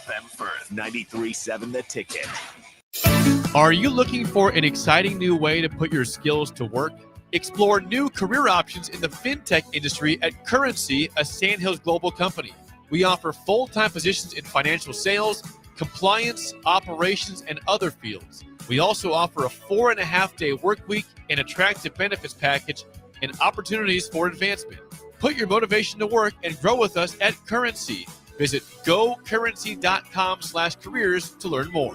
FM Firth, 93.7 The Ticket. Are you looking for an exciting new way to put your skills to work? Explore new career options in the fintech industry at Currency, a Sandhills global company. We offer full-time positions in financial sales, compliance, operations, and other fields. We also offer a 4.5-day work week, an attractive benefits package, and opportunities for advancement. Put your motivation to work and grow with us at Currency. Visit gocurrency.com/careers to learn more.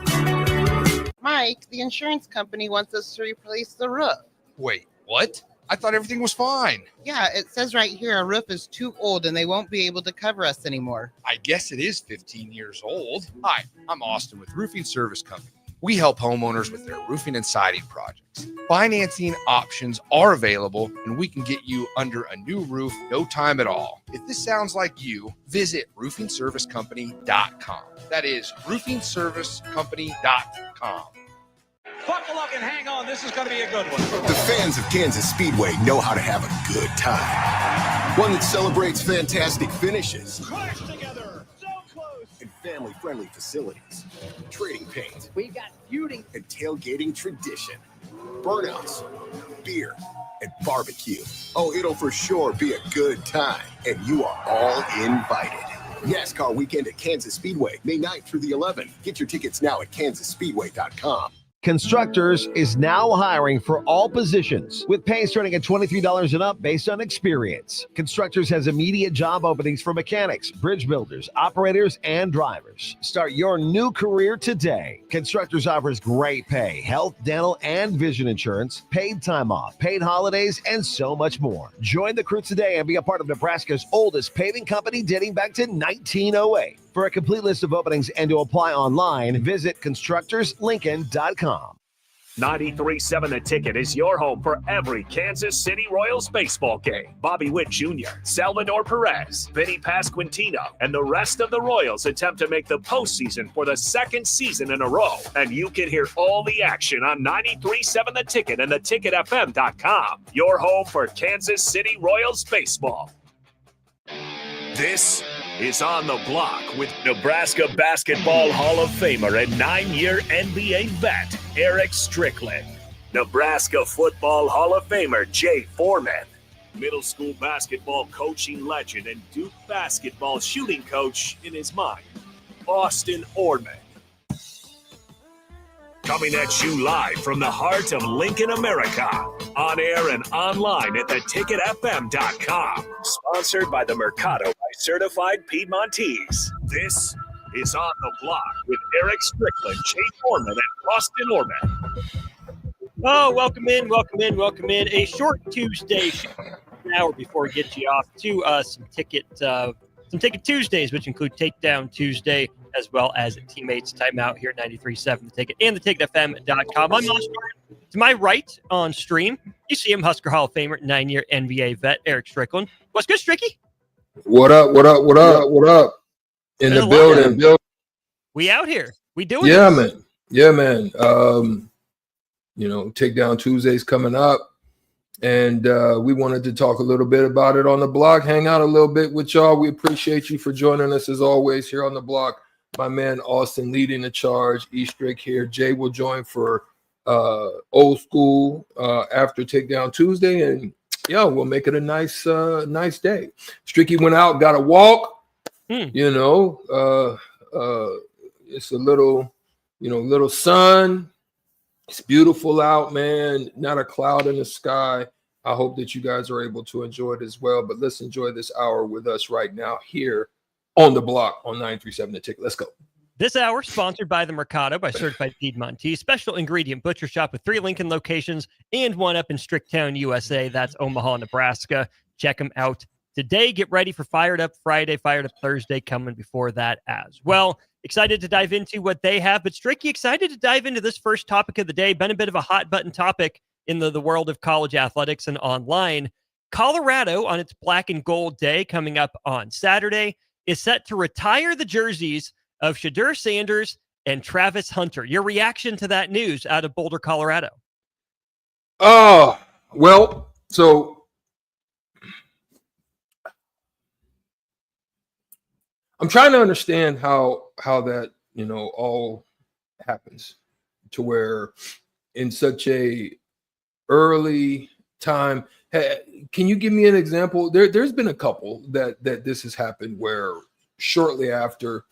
Mike, the insurance company wants us to replace the roof. Wait, what? I thought everything was fine. Yeah, it says right here our roof is too old and they won't be able to cover us anymore. I guess it is 15 years old. Hi, I'm Austin with Roofing Service Company. We help homeowners with their roofing and siding projects. Financing options are available, and we can get you under a new roof no time at all. If this sounds like you, visit roofingservicecompany.com. That is roofingservicecompany.com. Buckle up and hang on. This is going to be a good one. The fans of Kansas Speedway know how to have a good time. One that celebrates fantastic finishes. Crash together. So close. And family-friendly facilities. Trading paint. We got feuding. And tailgating tradition. Burnouts. Beer. And barbecue. Oh, it'll for sure be a good time. And you are all invited. NASCAR weekend at Kansas Speedway, May 9th through the 11th. Get your tickets now at kansasspeedway.com. Constructors is now hiring for all positions with pay starting at $23 and up based on experience. Constructors has immediate job openings for mechanics, bridge builders, operators, and drivers. Start your new career today. Constructors offers great pay, health, dental, and vision insurance, paid time off, paid holidays, and so much more. Join the crew today and be a part of Nebraska's oldest paving company dating back to 1908. For a complete list of openings and to apply online, visit constructorslincoln.com. 93.7 The Ticket is your home for every Kansas City Royals baseball game. Bobby Witt Jr., Salvador Perez, Vinny Pasquantino, and the rest of the Royals attempt to make the postseason for the second season in a row. And you can hear all the action on 93.7 The Ticket and theticketfm.com. Your home for Kansas City Royals baseball. This is On the Block with Nebraska Basketball Hall of Famer and 9-year NBA vet, Eric Strickland. Nebraska Football Hall of Famer, Jay Foreman. Middle school basketball coaching legend and Duke basketball shooting coach in his mind, Austin Orman. Coming at you live from the heart of Lincoln, America. On air and online at theticketfm.com. Sponsored by the Mercado by Certified Piedmontese. This is On the Block with Eric Strickland, Jay Foreman, and Austin Orman. Oh, welcome in. A short Tuesday, an hour before we get you off to some Ticket Tuesdays, which include Takedown Tuesday, as well as Teammates Timeout here at 93.7 The Ticket and theticketfm.com. I'm Austin. To my right on stream, you see him, Husker Hall of Famer, 9-year NBA vet, Eric Strickland. What's good, Stricky? What up? In the building. We out here. We doing this. Yeah, man. Takedown Tuesday's coming up. And we wanted to talk a little bit about it on the block, hang out a little bit with y'all. We appreciate you for joining us as always here on the block. My man Austin leading the charge, E-Strick here. Jay will join for old school after Takedown Tuesday. And yeah, we'll make it a nice day. Stricky went out, got a walk. It's a little sun. It's beautiful out, man. Not a cloud in the sky. I hope that you guys are able to enjoy it as well. But let's enjoy this hour with us right now here on the block on 93.7 The Ticket. Let's go. This hour sponsored by the Mercado by Certified Piedmontese, special ingredient butcher shop with 3 Lincoln locations and 1 up in Stricktown, USA. That's Omaha, Nebraska. Check them out today. Get ready for Fired Up Friday, Fired Up Thursday coming before that as well. Excited to dive into what they have, but Stricky, excited to dive into this first topic of the day. Been a bit of a hot button topic in the world of college athletics and online. Colorado, on its black and gold day coming up on Saturday, is set to retire the jerseys of Shadur Sanders and Travis Hunter. Your reaction to that news out of Boulder, Colorado? So I'm trying to understand how that, all happens to where in such a early time. Can you give me an example? There's been a couple that this has happened where shortly after,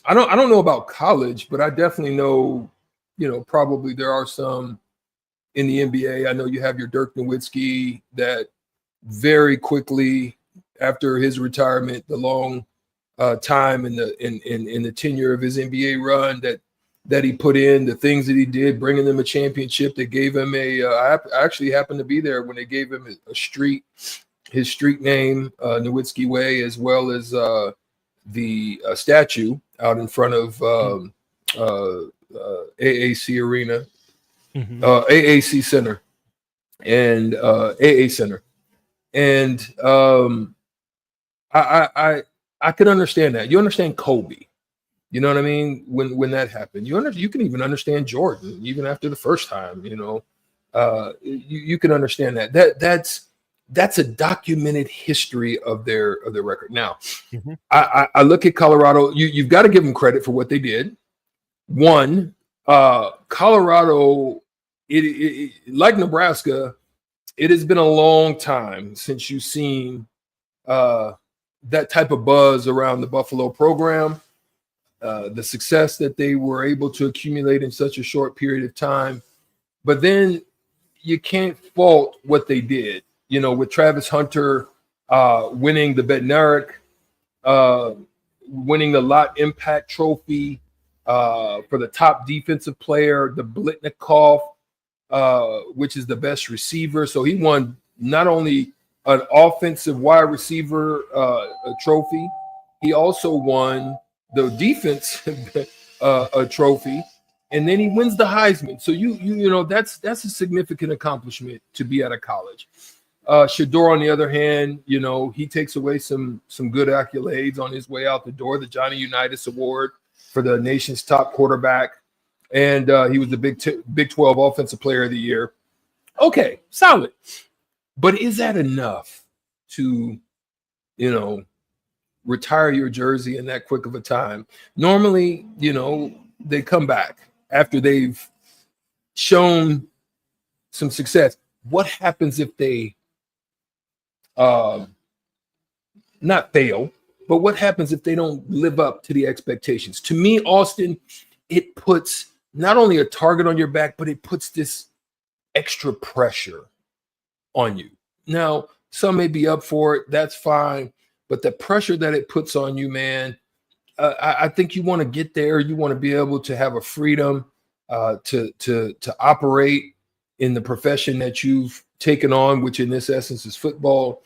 I don't know about college, but I definitely know, probably there are some in the NBA. I know you have your Dirk Nowitzki that very quickly after his retirement, the long time in the tenure of his NBA run that he put in, the things that he did, bringing them a championship. That gave him I actually happened to be there when they gave him his street name, Nowitzki Way, as well as the statue out in front of AAC Arena, AAC Center, and AA Center. And I could understand that. You understand Kobe. You know what I mean? When that happened, you can even understand Jordan, even after the first time. You can understand that. That's a documented history of their record. Now, I look at Colorado. You've got to give them credit for what they did. One, Colorado, it like Nebraska, it has been a long time since you've seen that type of buzz around the Buffalo program. The success that they were able to accumulate in such a short period of time. But then you can't fault what they did, with Travis Hunter winning the Bednarik, winning the Lot Impact Trophy for the top defensive player, the Blitnikoff, which is the best receiver. So he won not only an offensive wide receiver trophy, he also won the defense a trophy, and then he wins the Heisman. So that's a significant accomplishment to be at a college. Shador, on the other hand, he takes away some good accolades on his way out the door. The Johnny Unitas Award for the nation's top quarterback, and he was the Big 12 Offensive Player of the Year. Okay, solid, but is that enough to, retire your jersey in that quick of a time? Normally, they come back after they've shown some success. What happens if they not fail, but what happens if they don't live up to the expectations? To me, Austin, it puts not only a target on your back, but it puts this extra pressure on you. Now, some may be up for it. That's fine. But the pressure that it puts on you, man, I think you want to get there. You want to be able to have a freedom to operate in the profession that you've taken on, which in this essence is football,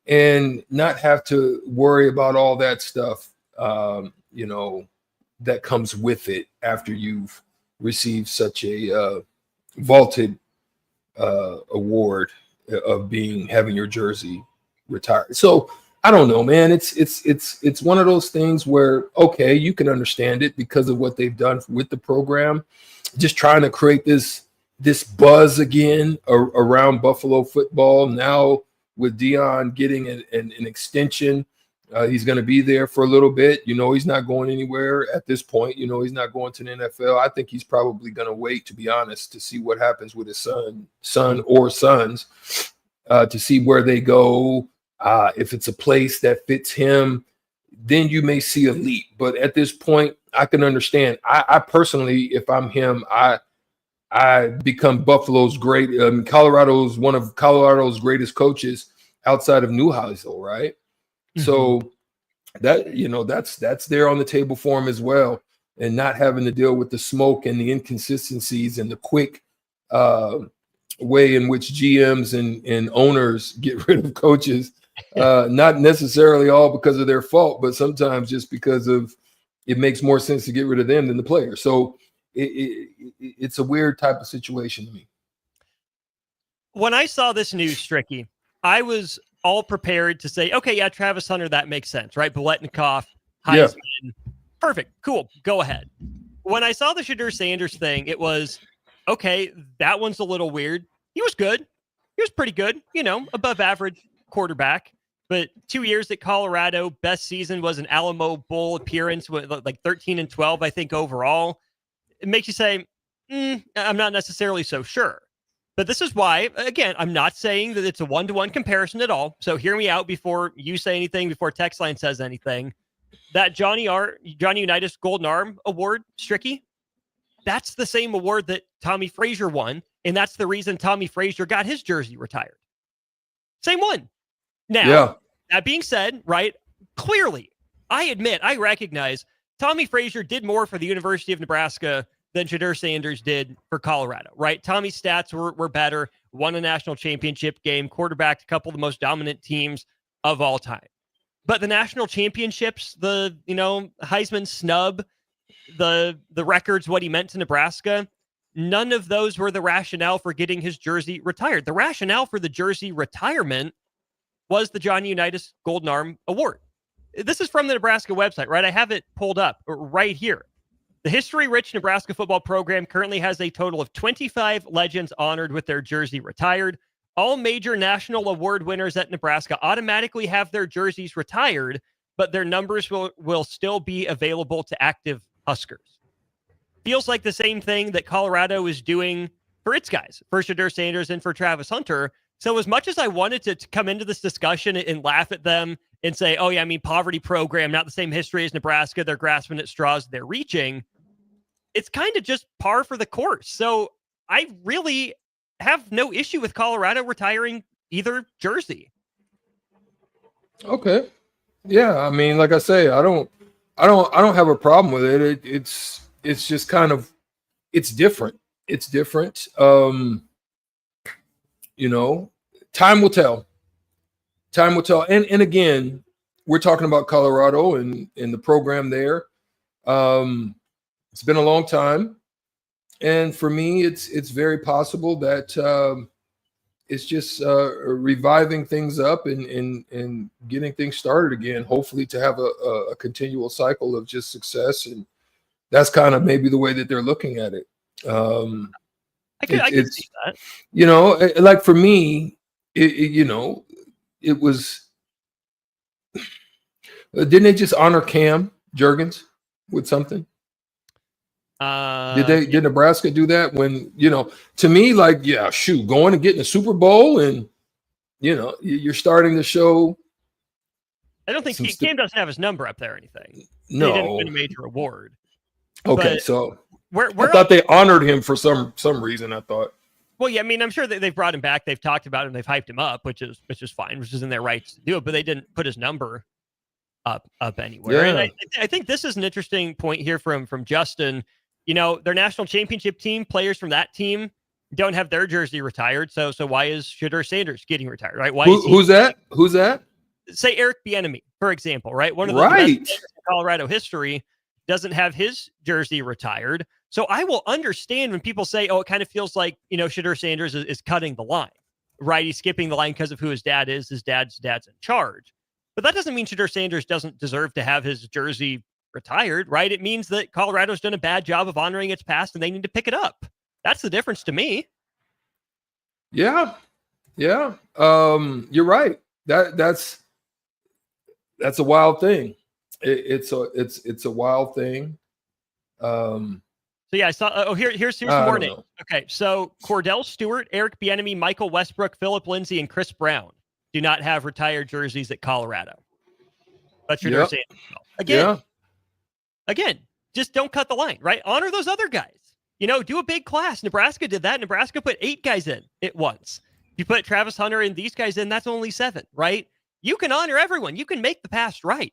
and not have to worry about all that stuff, that comes with it after you've received such a vaulted award of having your jersey retired. So I don't know, man. It's one of those things where, okay, you can understand it because of what they've done with the program, just trying to create this buzz again around Buffalo football. Now with Deion getting an extension, he's going to be there for a little bit. He's not going anywhere at this point. He's not going to the NFL. I think he's probably going to wait, to be honest, to see what happens with his son or sons, to see where they go. If it's a place that fits him, then you may see a leap. But at this point, I can understand. I personally, if I'm him, I become Buffalo's great. Colorado's one of Colorado's greatest coaches outside of Neuheisel, right? Mm-hmm. So that's there on the table for him as well, and not having to deal with the smoke and the inconsistencies and the quick way in which GMs and owners get rid of coaches. Not necessarily all because of their fault, but sometimes just because of it makes more sense to get rid of them than the player. So it's a weird type of situation to me. When I saw this news, Stricky, I was all prepared to say, okay, yeah, Travis Hunter, that makes sense, right? Biletnikoff, Heisman, perfect, cool, go ahead. When I saw the Shedeur Sanders thing, it was, okay, that one's a little weird. He was good. He was pretty good, above average quarterback. But 2 years at Colorado, best season was an Alamo Bowl appearance with like 13-12, I think, overall. It makes you say, I'm not necessarily so sure. But this is why, again, I'm not saying that it's a one-to-one comparison at all. So hear me out before you say anything, before Text Line says anything. That Johnny Unitas Golden Arm Award, Stricky, that's the same award that Tommy Frazier won. And that's the reason Tommy Frazier got his jersey retired. Same one. Now, that being said, right, clearly, I recognize Tommy Frazier did more for the University of Nebraska than Shedeur Sanders did for Colorado, right? Tommy's stats were better, won a national championship game, quarterbacked a couple of the most dominant teams of all time. But the national championships, the Heisman snub, the records, what he meant to Nebraska, none of those were the rationale for getting his jersey retired. The rationale for the jersey retirement was the Johnny Unitas Golden Arm Award. This is from the Nebraska website, right? I have it pulled up right here. The history-rich Nebraska football program currently has a total of 25 legends honored with their jersey retired. All major national award winners at Nebraska automatically have their jerseys retired, but their numbers will still be available to active Huskers. Feels like the same thing that Colorado is doing for its guys, for Shedeur Sanders and for Travis Hunter. So as much as I wanted to come into this discussion and laugh at them and say, oh, yeah, I mean, poverty program, not the same history as Nebraska. They're grasping at straws. They're reaching. It's kind of just par for the course. So I really have no issue with Colorado retiring either jersey. Okay. Yeah. I mean, like I say, I don't have a problem with it. It's just kind of, it's different. It's different. Time will tell. Time will tell. And again, we're talking about Colorado and the program there. It's been a long time. And for me, it's very possible that it's just reviving things up and getting things started again, hopefully to have a continual cycle of just success. And that's kind of maybe the way that they're looking at it. I can see that. Like for me, it was, didn't they just honor Cam Jurgens with something? Did Nebraska do that when, to me, like, yeah, shoot, going and getting a Super Bowl and, you're starting to show. I don't think Cam doesn't have his number up there or anything. No. He didn't win a major award. Okay. But So I thought they honored him for some reason, I thought. Well, yeah, I mean, I'm sure that they've brought him back. They've talked about him. They've hyped him up, which is fine, which is in their rights to do it. But they didn't put his number up anywhere. Yeah. And I think this is an interesting point here from Justin. Their national championship team, players from that team don't have their jersey retired. So why is Shedeur Sanders getting retired, right? Who's that? Who's that? Say Eric Bieniemy, for example, right? One of the best players in Colorado history doesn't have his jersey retired. So I will understand when people say, oh, it kind of feels like, Shedeur Sanders is cutting the line, right? He's skipping the line because of who his dad is. His dad's in charge. But that doesn't mean Shedeur Sanders doesn't deserve to have his jersey retired, right? It means that Colorado's done a bad job of honoring its past and they need to pick it up. That's the difference to me. Yeah. Yeah. You're right. That's a wild thing. It's a wild thing. So yeah, I saw. Here's some more names. Okay, so Cordell Stewart, Eric Bieniemy, Michael Westbrook, Philip Lindsay, and Chris Brown do not have retired jerseys at Colorado. But you're saying again, just don't cut the line, right? Honor those other guys. Do a big class. Nebraska did that. Nebraska put 8 guys in at once. If you put Travis Hunter and these guys in, that's only 7, right? You can honor everyone. You can make the past right.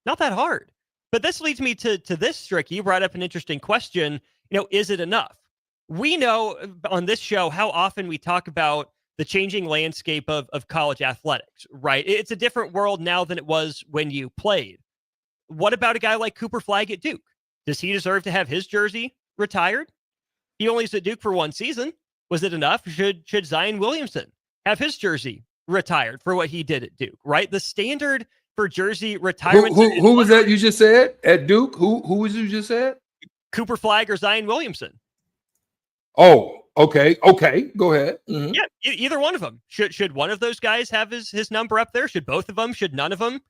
Not that hard. But this leads me to this, Strick. You brought up an interesting question. Is it enough? We know on this show how often we talk about the changing landscape of college athletics, right? It's a different world now than it was when you played. What about a guy like Cooper Flagg at Duke? Does he deserve to have his jersey retired? He only was at Duke for 1 season. Was it enough? Should Zion Williamson have his jersey retired for what he did at Duke, right? The standard for jersey retirement. Who was that you just said at Duke? Who was you just said? Cooper Flagg or Zion Williamson. Oh, okay. Go ahead. Mhm. Yeah, either one of them. Should one of those guys have his number up there? Should both of them? Should none of them?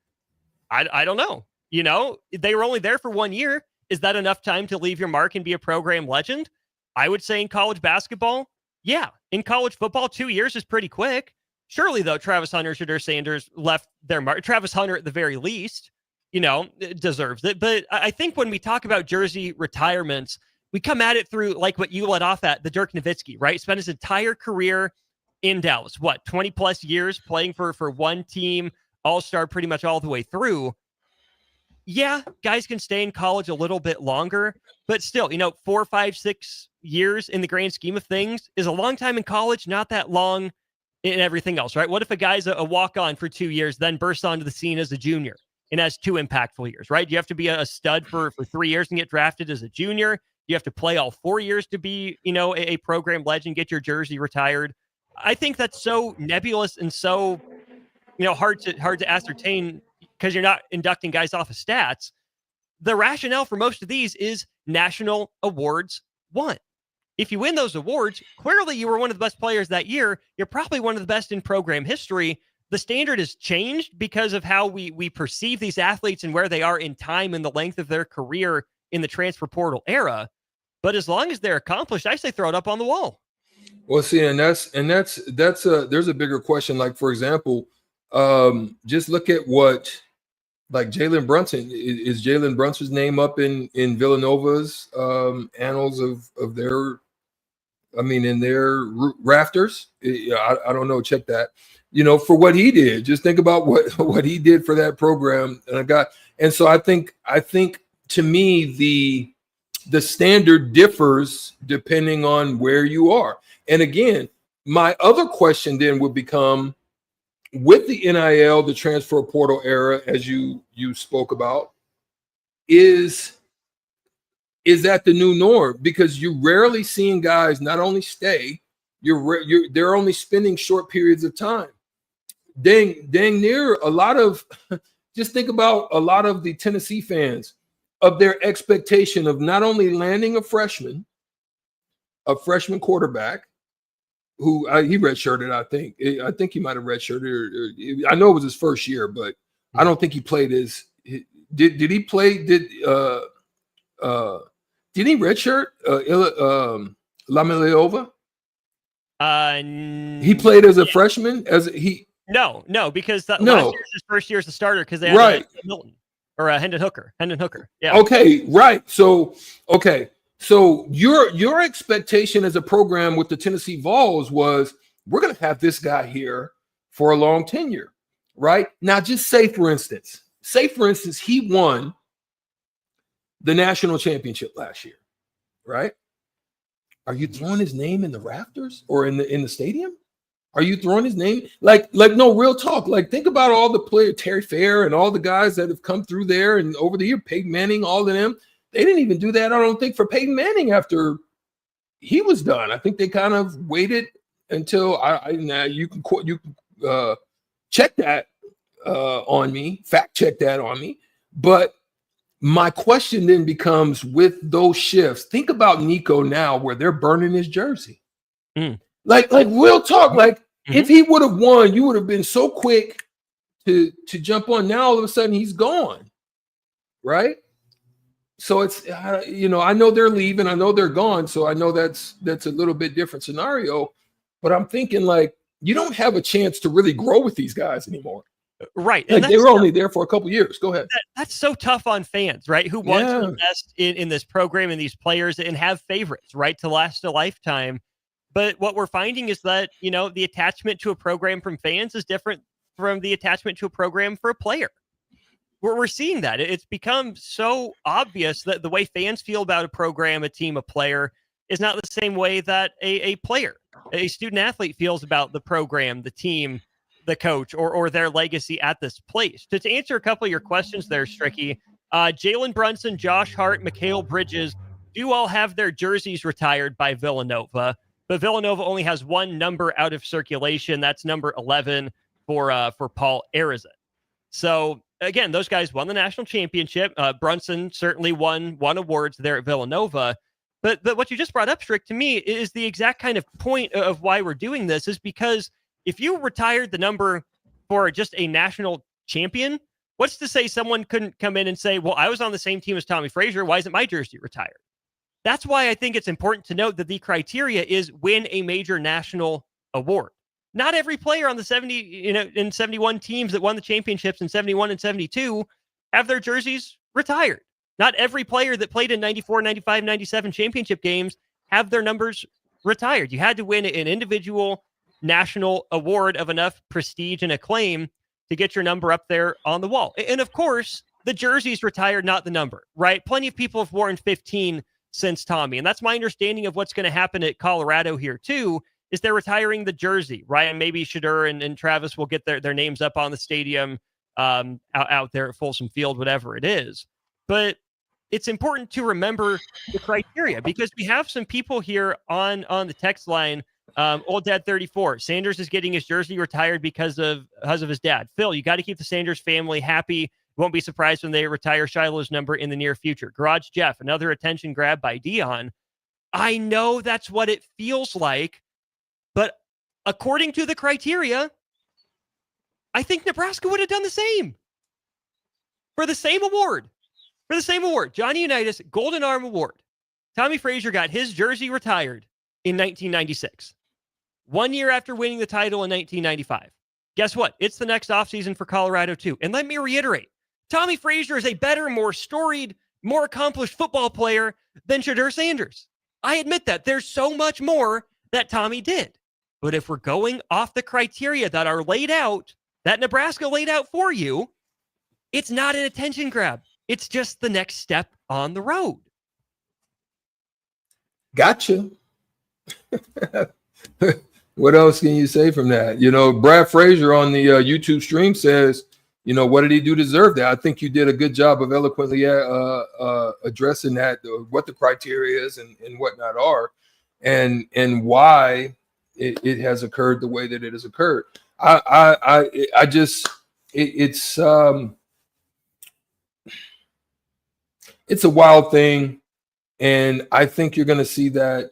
I don't know. They were only there for 1 year. Is that enough time to leave your mark and be a program legend? I would say in college basketball, yeah. In college football, 2 years is pretty quick. Surely, though, Travis Hunter, Shedeur Sanders left their mark. Travis Hunter, at the very least, deserves it. But I think when we talk about jersey retirements, we come at it through like what you led off at, the Dirk Nowitzki, right? Spent his entire career in Dallas, 20 plus years playing for one team, all-star pretty much all the way through. Yeah, guys can stay in college a little bit longer, but still, 4, 5, 6 years in the grand scheme of things is a long time in college, not that long in everything else, right? What if a guy's a walk-on for 2 years, then bursts onto the scene as a junior and has 2 impactful years, right? Do you have to be a stud for 3 years and get drafted as a junior? Do you have to play all 4 years to be, a program legend, get your jersey retired? I think that's so nebulous and so, hard to ascertain because you're not inducting guys off of stats. The rationale for most of these is national awards won. If you win those awards, clearly you were one of the best players that year. You're probably one of the best in program history. The standard has changed because of how we perceive these athletes and where they are in time and the length of their career in the transfer portal era. But as long as they're accomplished, I say throw it up on the wall. Well, see, and that's there's a bigger question. Like, for example, just look at what, like, Jalen Brunson. Is Jalen Brunson's name up in Villanova's annals of their, in their rafters? I don't know. Check that. For what he did. Just think about what he did for that program. And so I think to me the standard differs depending on where you are. And again, my other question then would become, with the NIL, the transfer portal era, as you spoke about, is that the new norm? Because you're rarely seeing guys not only stay, they're only spending short periods of time. Dang near a lot of, just think about a lot of the Tennessee fans of their expectation of not only landing a freshman quarterback, who he redshirted. I think he might have redshirted. I know it was his first year, but I don't think he played his. Did he play? Did he redshirt? Lameleova? He played as a freshman. No, because last year's his first year as a starter because they had Milton or Hendon Hooker. Yeah. Okay, right. So your expectation as a program with the Tennessee Vols was, we're going to have this guy here for a long tenure, right? Now, just say for instance, he won the national championship last year, right? Are you throwing his name in the rafters or in the stadium? Are you throwing his name? Like no, real talk. Like, think about all the players, Terry Fair and all the guys that have come through there and over the year, Peyton Manning, all of them. They didn't even do that, I don't think, for Peyton Manning after he was done. I think they kind of waited until you can check that on me, fact check that on me. But my question then becomes, with those shifts, think about Nico now, where they're burning his jersey. Like real talk. Like, if he would have won, you would have been so quick to jump on. Now all of a sudden he's gone, right? So it's, I know they're leaving, I know they're gone, so I know that's a little bit different scenario. But I'm thinking, like, you don't have a chance to really grow with these guys anymore. Right. Like, they were only there for a couple years. Go ahead. That's so tough on fans, right? Who want to invest in this program and these players and have favorites, right, to last a lifetime. But what we're finding is that, the attachment to a program from fans is different from the attachment to a program for a player. We're seeing that. It's become so obvious that the way fans feel about a program, a team, a player is not the same way that a player, a student athlete feels about the program, the team, the coach, or their legacy at this place. To answer a couple of your questions there, Stricky, Jalen Brunson, Josh Hart, Mikal Bridges do all have their jerseys retired by Villanova, but Villanova only has one number out of circulation. That's number 11 for Paul Arizin. So again, those guys won the national championship. Brunson certainly won awards there at Villanova. But what you just brought up, Strick, to me is the exact kind of point of why we're doing this, is because if you retired the number for just a national champion, what's to say someone couldn't come in and say, well, I was on the same team as Tommy Frazier. Why isn't my jersey retired? That's why I think it's important to note that the criteria is win a major national award. Not every player on the 71 teams that won the championships in 71 and 72 have their jerseys retired. Not every player that played in 94, 95, 97 championship games have their numbers retired. You had to win an individual national award of enough prestige and acclaim to get your number up there on the wall. And of course, the jersey's retired, not the number, right? Plenty of people have worn 15 since Tommy. And that's my understanding of what's going to happen at Colorado here too, is they're retiring the jersey, right? And maybe Shedeur and Travis will get their names up on the stadium out there at Folsom Field, whatever it is. But it's important to remember the criteria, because we have some people here on the text line. Old Dad 34, Sanders is getting his jersey retired because of his dad. Phil, you got to keep the Sanders family happy. Won't be surprised when they retire Shiloh's number in the near future. Garage Jeff, another attention grab by Dion. I know that's what it feels like, but according to the criteria, I think Nebraska would have done the same for the same award. For the same award, Johnny Unitas Golden Arm Award. Tommy Frazier got his jersey retired in 1996. 1 year after winning the title in 1995. Guess what? It's the next offseason for Colorado too. And let me reiterate, Tommy Frazier is a better, more storied, more accomplished football player than Shedeur Sanders. I admit that. There's so much more that Tommy did. But if we're going off the criteria that are laid out, that Nebraska laid out for you, it's not an attention grab. It's just the next step on the road. Gotcha. What else can you say from that? Brad Frazier on the YouTube stream says, what did he do to deserve that? I think you did a good job of eloquently addressing that, what the criteria is and whatnot are, and why it has occurred the way that it has occurred. It's a wild thing, and I think you're going to see that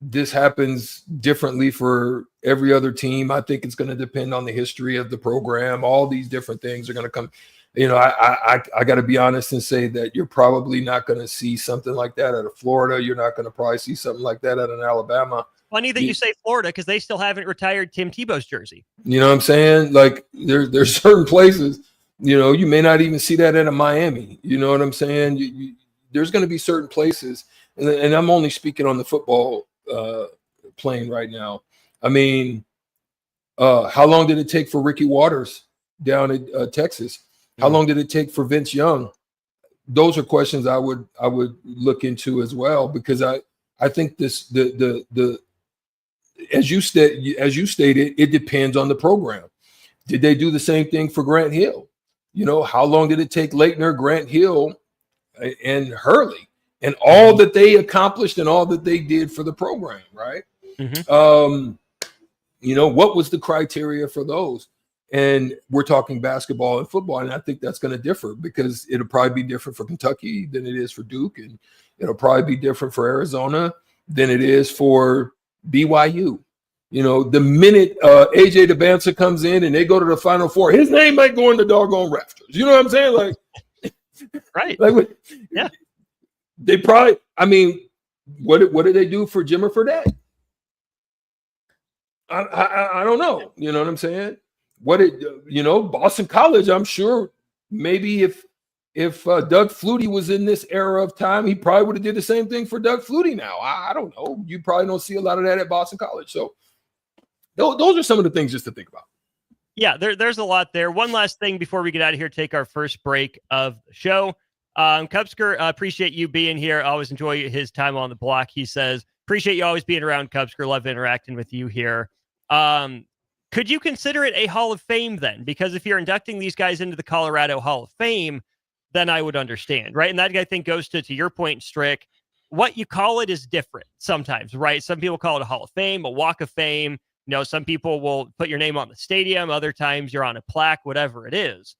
this happens differently for every other team. I think it's going to depend on the history of the program. All these different things are going to come. I got to be honest and say that you're probably not going to see something like that out of Florida. You're not going to probably see something like that out of Alabama. Funny that you say Florida, because they still haven't retired Tim Tebow's jersey. You know what I'm saying? Like there's certain places. You may not even see that in Miami. You know what I'm saying? There's going to be certain places, and I'm only speaking on the football plane right now. I mean, how long did it take for Ricky Waters down in Texas? How long did it take for Vince Young? Those are questions I would look into as well, because I think the as you stated, it depends on the program. Did they do the same thing for Grant Hill? How long did it take Leitner, Grant Hill, and Hurley, and all that they accomplished and all that they did for the program, right? Mm-hmm. What was the criteria for those? And we're talking basketball and football, and I think that's going to differ, because it'll probably be different for Kentucky than it is for Duke, and it'll probably be different for Arizona than it is for BYU. The minute AJ DeBanza comes in and they go to the Final Four, his name might go in the doggone rafters. You know what I'm saying? Like, right? Yeah. They probably. I mean, what did they do for Jimmer Fredette? I don't know. You know what I'm saying? Boston College. I'm sure maybe if Doug Flutie was in this era of time, he probably would have did the same thing for Doug Flutie. Now I don't know. You probably don't see a lot of that at Boston College. So those are some of the things just to think about. Yeah, there's a lot there. One last thing before we get out of here, take our first break of the show. Cubsker, appreciate you being here. I always enjoy his time on the block. He says, appreciate you always being around, Cubsker. Love interacting with you here. Could you consider it a Hall of Fame then? Because if you're inducting these guys into the Colorado Hall of Fame, then I would understand, right? And that, I think, goes to your point, Strick. What you call it is different sometimes, right? Some people call it a Hall of Fame, a Walk of Fame. Some people will put your name on the stadium. Other times you're on a plaque, whatever it is.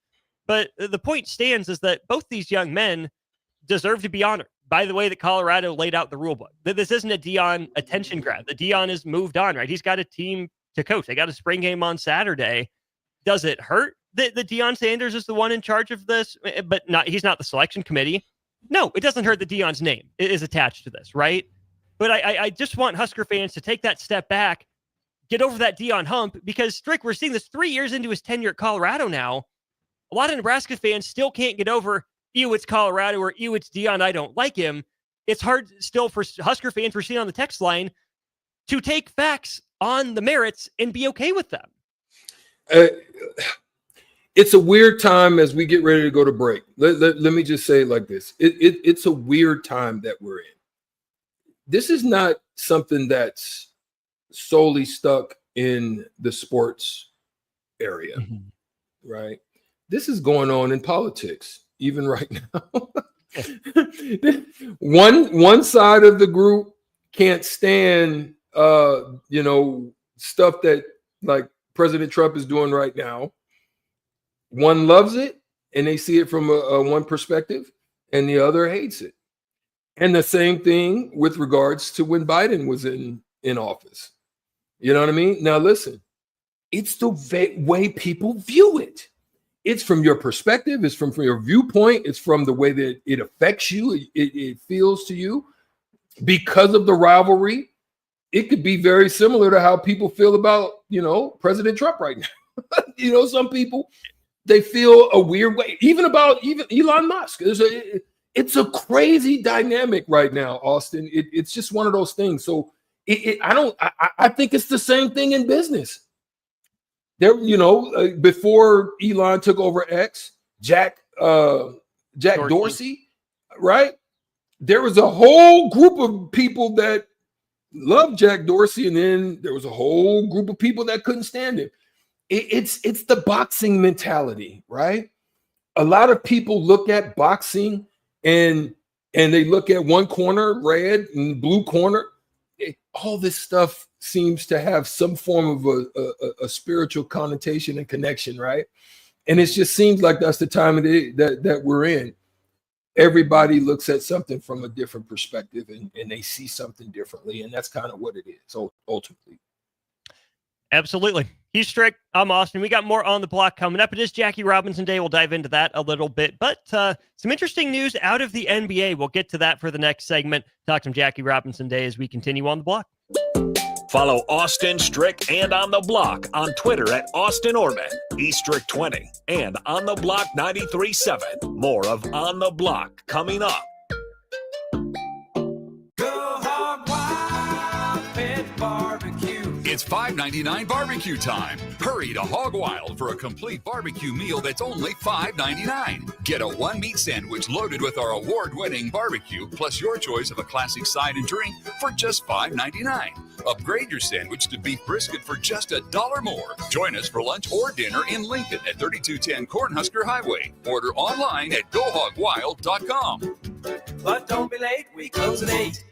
But the point stands is that both these young men deserve to be honored. by the way that Colorado laid out the rule book. This isn't a Deion attention grab. The Deion has moved on, right? He's got a team to coach. They got a spring game on Saturday. Does it hurt that Deion Sanders is the one in charge of this, but he's not the selection committee? No, it doesn't hurt that Deion's name is attached to this, right? But I just want Husker fans to take that step back, get over that Deion hump, because Strick, we're seeing this 3 years into his tenure at Colorado now. A lot of Nebraska fans still can't get over, ew, it's Colorado, or ew, it's Deion, I don't like him. It's hard still for Husker fans we're seeing on the text line to take facts on the merits and be okay with them. It's a weird time as we get ready to go to break. Let me just say it like this. It's a weird time that we're in. This is not something that's solely stuck in the sports area, right? This is going on in politics, even right now. One side of the group can't stand, stuff that like President Trump is doing right now. One loves it and they see it from a one perspective, and the other hates it. And the same thing with regards to when Biden was in office. You know what I mean? Now, listen, it's the way people view it. It's from your perspective. It's from your viewpoint. It's from the way that it affects you. It feels to you because of the rivalry. It could be very similar to how people feel about, President Trump right now. Some people, they feel a weird way, even Elon Musk. It's a crazy dynamic right now, Austin. It's just one of those things. So I think it's the same thing in business. There, before Elon took over X, Jack Dorsey, right? There was a whole group of people that loved Jack Dorsey, and then there was a whole group of people that couldn't stand him. It's the boxing mentality, right? A lot of people look at boxing and they look at one corner, red and blue corner. All this stuff seems to have some form of a spiritual connotation and connection, right? And it just seems like that's the time that we're in. Everybody looks at something from a different perspective and they see something differently. And that's kind of what it is. So ultimately. Absolutely. He's Strick. I'm Austin. We got more on the block coming up. It is Jackie Robinson Day. We'll dive into that a little bit, but some interesting news out of the NBA. We'll get to that for the next segment. Talk some Jackie Robinson Day as we continue on the block. Follow Austin Strick and On the Block on Twitter at Austin Orman, eStrick20, and On the Block 93.7. More of On the Block coming up. It's $5.99 barbecue time. Hurry to Hog Wild for a complete barbecue meal that's only $5.99. Get a one-meat sandwich loaded with our award-winning barbecue, plus your choice of a classic side and drink for just $5.99. Upgrade your sandwich to beef brisket for just $1 more. Join us for lunch or dinner in Lincoln at 3210 Cornhusker Highway. Order online at GoHogWild.com. But don't be late, we close at 8.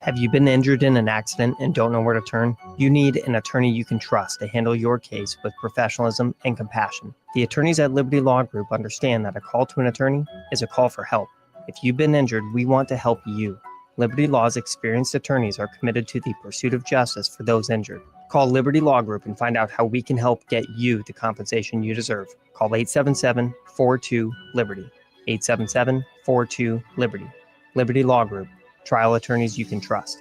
Have you been injured in an accident and don't know where to turn? You need an attorney you can trust to handle your case with professionalism and compassion. The attorneys at Liberty Law Group understand that a call to an attorney is a call for help. If you've been injured, we want to help you. Liberty Law's experienced attorneys are committed to the pursuit of justice for those injured. Call Liberty Law Group and find out how we can help get you the compensation you deserve. Call 877-42-LIBERTY. 877-42-LIBERTY. Liberty Law Group. Trial attorneys you can trust.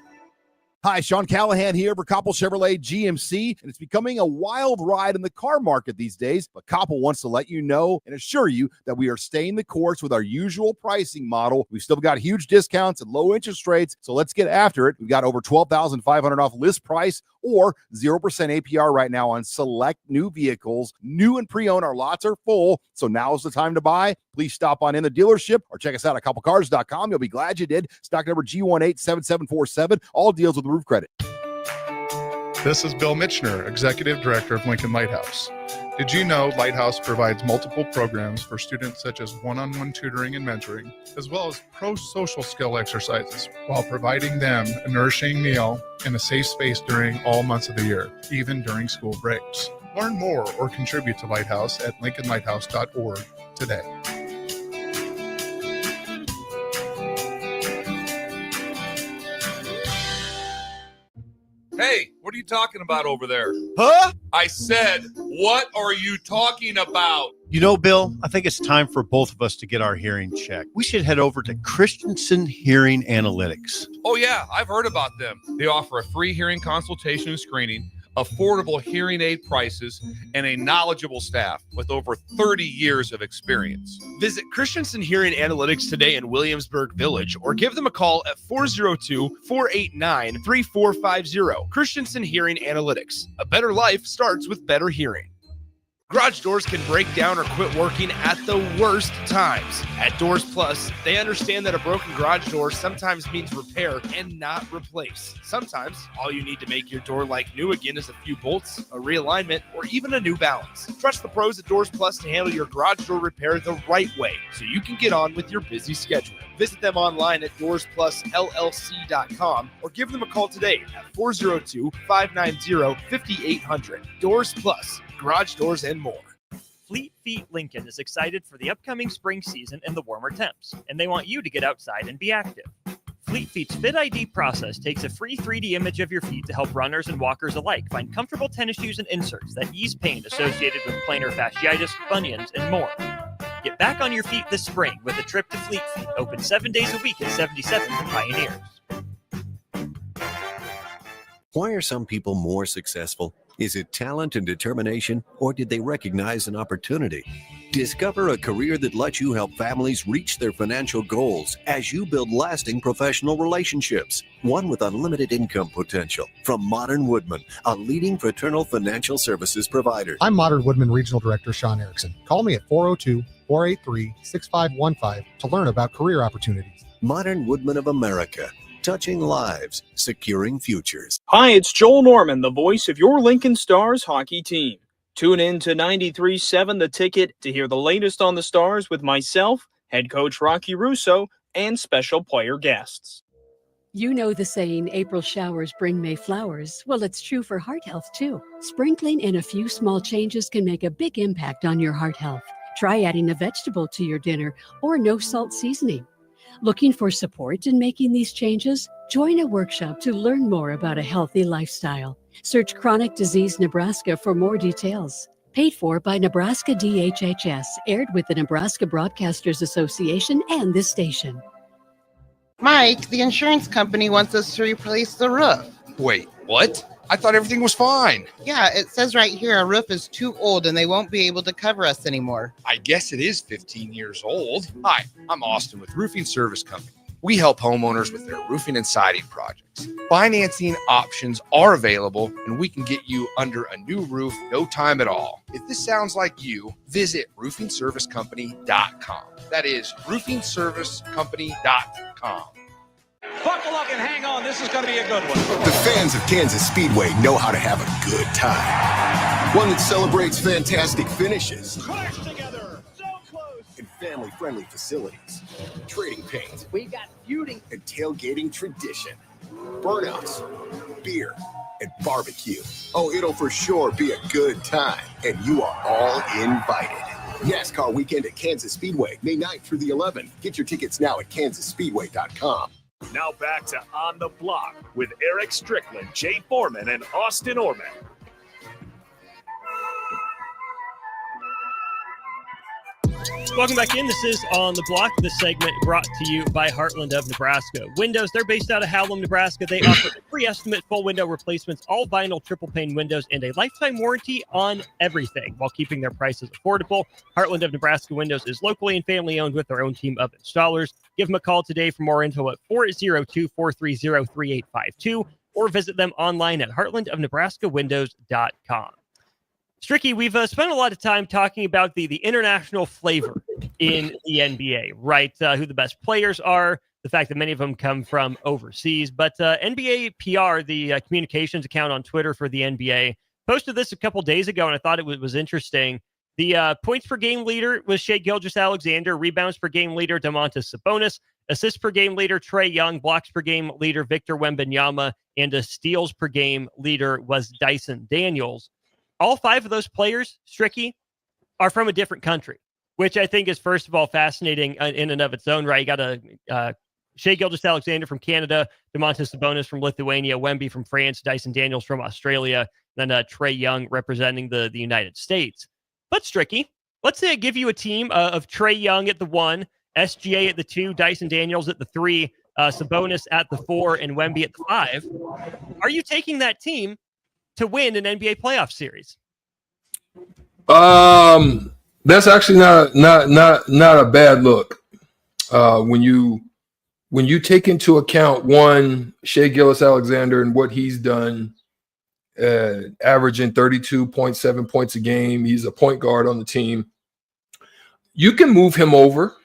Hi, Sean Callahan here for Koppel Chevrolet GMC, and it's becoming a wild ride in the car market these days, but Koppel wants to let you know and assure you that we are staying the course with our usual pricing model. We've still got huge discounts and low interest rates, so let's get after it. We've got over $12,500 off list price or 0% APR right now on select new vehicles. New and pre-owned, our lots are full, so now's the time to buy. Please stop on in the dealership or check us out at koppelcars.com. You'll be glad you did. Stock number G187747. All deals with roof credit. This is Bill Mitchner, Executive Director of Lincoln Lighthouse. Did you know Lighthouse provides multiple programs for students such as one-on-one tutoring and mentoring, as well as pro-social skill exercises, while providing them a nourishing meal and a safe space during all months of the year, even during school breaks? Learn more or contribute to Lighthouse at lincolnlighthouse.org today. Hey, what are you talking about over there? Huh? I said, what are you talking about? You know, Bill, I think it's time for both of us to get our hearing checked. We should head over to Christensen Hearing Analytics. Oh, yeah, I've heard about them. They offer a free hearing consultation and screening, affordable hearing aid prices, and a knowledgeable staff with over 30 years of experience. Visit Christensen Hearing Analytics today in Williamsburg Village or give them a call at 402-489-3450. Christensen Hearing Analytics. A better life starts with better hearing. Garage doors can break down or quit working at the worst times. At Doors Plus, they understand that a broken garage door sometimes means repair and not replace. Sometimes, all you need to make your door like new again is a few bolts, a realignment, or even a new balance. Trust the pros at Doors Plus to handle your garage door repair the right way so you can get on with your busy schedule. Visit them online at DoorsPlusLLC.com or give them a call today at 402-590-5800. Doors Plus. Garage doors and more. Fleet Feet Lincoln is excited for the upcoming spring season and the warmer temps, and they want you to get outside and be active. Fleet Feet's Fit ID process takes a free 3D image of your feet to help runners and walkers alike find comfortable tennis shoes and inserts that ease pain associated with plantar fasciitis, bunions, and more. Get back on your feet this spring with a trip to Fleet Feet, open 7 days a week at 77th and Pioneers. Why are some people more successful? Is it talent and determination, or did they recognize an opportunity? Discover a career that lets you help families reach their financial goals as you build lasting professional relationships. One with unlimited income potential. From Modern Woodman, a leading fraternal financial services provider. I'm Modern Woodman Regional Director Sean Erickson. Call me at 402-483-6515 to learn about career opportunities. Modern Woodman of America. Touching lives, securing futures. Hi, it's Joel Norman, the voice of your Lincoln Stars hockey team. Tune in to 93.7 The Ticket to hear the latest on the Stars with myself, head coach Rocky Russo, and special player guests. You know the saying, April showers bring May flowers. Well, it's true for heart health, too. Sprinkling in a few small changes can make a big impact on your heart health. Try adding a vegetable to your dinner or no salt seasoning. Looking for support in making these changes? Join a workshop to learn more about a healthy lifestyle. Search Chronic Disease Nebraska for more details. Paid for by Nebraska DHHS, aired with the Nebraska Broadcasters Association and this station. Mike, the insurance company wants us to replace the roof. Wait, what? I thought everything was fine. Yeah, it says right here our roof is too old and they won't be able to cover us anymore. I guess it is 15 years old. Hi, I'm Austin with Roofing Service Company. We help homeowners with their roofing and siding projects. Financing options are available, and we can get you under a new roof no time at all. If this sounds like you, visit roofingservicecompany.com. That is roofingservicecompany.com. Buckle up and hang on. This is going to be a good one. The fans of Kansas Speedway know how to have a good time. One that celebrates fantastic finishes. Clash together. So close. And family-friendly facilities. Trading paint. We've got feuding. And tailgating tradition. Burnouts. Beer. And barbecue. Oh, it'll for sure be a good time. And you are all invited. NASCAR weekend at Kansas Speedway, May 9th through the 11th. Get your tickets now at kansasspeedway.com. Now back to On the Block with Eric Strickland, Jay Foreman, and Austin Orman. Welcome back in. This is On the Block. This segment brought to you by Heartland of Nebraska. Windows, they're based out of Hallam, Nebraska. They offer free estimate full window replacements, all vinyl triple pane windows, and a lifetime warranty on everything while keeping their prices affordable. Heartland of Nebraska Windows is locally and family owned with their own team of installers. Give them a call today for more info at 402-430-3852 or visit them online at heartlandofnebraskawindows.com. Stricky, we've spent a lot of time talking about the international flavor in the NBA, right? Who the best players are, the fact that many of them come from overseas. But NBA PR, the communications account on Twitter for the NBA, posted this a couple days ago, and I thought it was interesting. The points per game leader was Shai Gilgeous-Alexander, rebounds per game leader Domantas Sabonis, assists per game leader Trae Young, blocks per game leader Victor Wembanyama, and a steals per game leader was Dyson Daniels. All five of those players, Stricky, are from a different country, which I think is, first of all, fascinating in and of its own right. You got Shai Gilgeous-Alexander from Canada, Domantas Sabonis from Lithuania, Wemby from France, Dyson Daniels from Australia, then Trae Young representing the United States. But Stricky, let's say I give you a team of Trae Young at the 1, SGA at the 2, Dyson Daniels at the 3, Sabonis at the 4, and Wemby at the 5. Are you taking that team to win an NBA playoff series? That's actually not a bad look. When you take into account one, Shai Gilgeous-Alexander and what he's done, averaging 32.7 points a game. He's a point guard on the team. You can move him over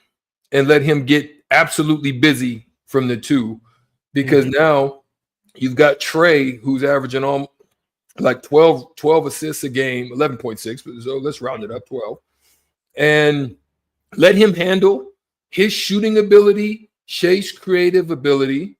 and let him get absolutely busy from the 2, because now you've got Trae, who's averaging on like 12 assists a game, 11.6, so let's round it up, 12. And let him handle his shooting ability, Shai's creative ability,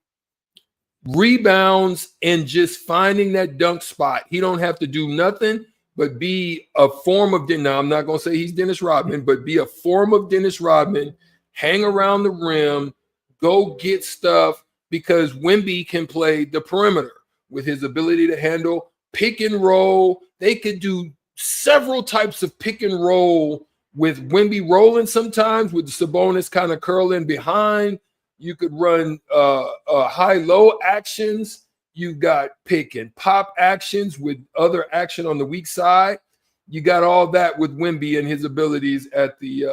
rebounds, and just finding that dunk spot. He don't have to do nothing but be a form of, now I'm not going to say he's Dennis Rodman, but be a form of Dennis Rodman, hang around the rim, go get stuff, because Wemby can play the perimeter with his ability to handle pick and roll. They could do several types of pick and roll with Wemby rolling sometimes, with Sabonis kind of curling behind. You could run high-low actions. You got pick and pop actions with other action on the weak side. You got all that with Wemby and his abilities at the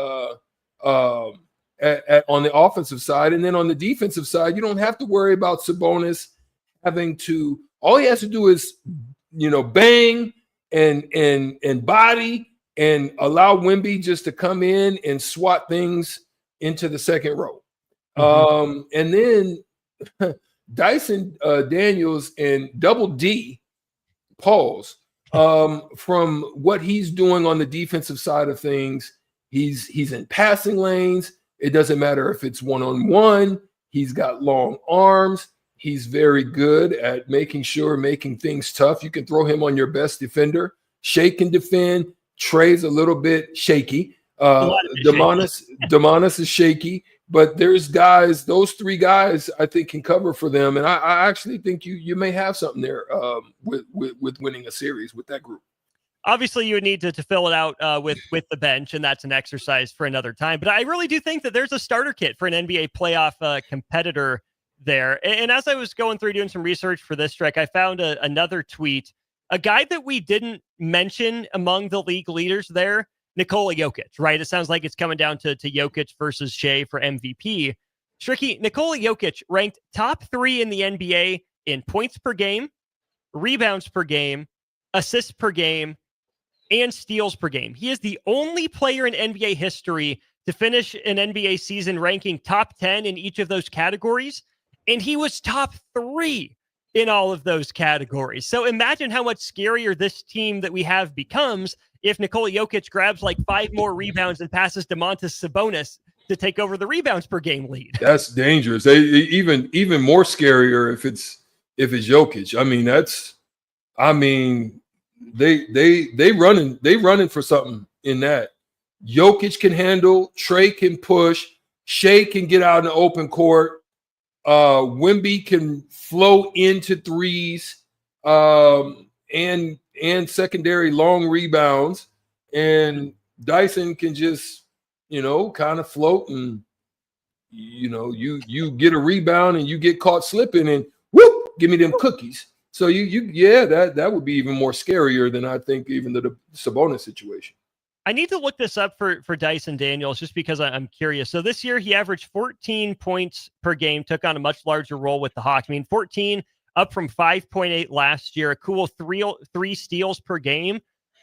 on the offensive side. And then on the defensive side, you don't have to worry about Sabonis having to. All he has to do is, bang and body and allow Wemby just to come in and swat things into the second row. And then Dyson Daniels and Double D, pause, from what he's doing on the defensive side of things. He's in passing lanes. It doesn't matter if it's one-on-one. He's got long arms. He's very good at making things tough. You can throw him on your best defender. Shai can defend. Trae's a little bit shaky. Domantas is shaky. But there's guys, those 3 guys, I think can cover for them, and I actually think you may have something there with winning a series with that group. Obviously, you would need to fill it out with the bench, and that's an exercise for another time. But I really do think that there's a starter kit for an NBA playoff competitor there. And as I was going through doing some research for this track, I found another tweet, a guy that we didn't mention among the league leaders there, Nikola Jokic, right? It sounds like it's coming down to Jokic versus Shai for MVP. Tricky, Nikola Jokic ranked top 3 in the NBA in points per game, rebounds per game, assists per game, and steals per game. He is the only player in NBA history to finish an NBA season ranking top 10 in each of those categories, and he was top 3 in all of those categories. So imagine how much scarier this team that we have becomes if Nikola Jokic grabs like 5 more rebounds and passes Domantas Sabonis to take over the rebounds per game lead. That's dangerous. Even more scarier if it's Jokic. They running for something in that. Jokic can handle, Trae can push, Shai can get out in the open court. Wemby can flow into threes and secondary long rebounds, and Dyson can just kind of float, and you get a rebound and you get caught slipping and whoop, give me them cookies. So that would be even more scarier than I think even the Sabonis situation. I need to look this up for Dyson Daniels just because I'm curious. So this year he averaged 14 points per game, took on a much larger role with the Hawks. 14 up from 5.8 last year, a cool three steals per game.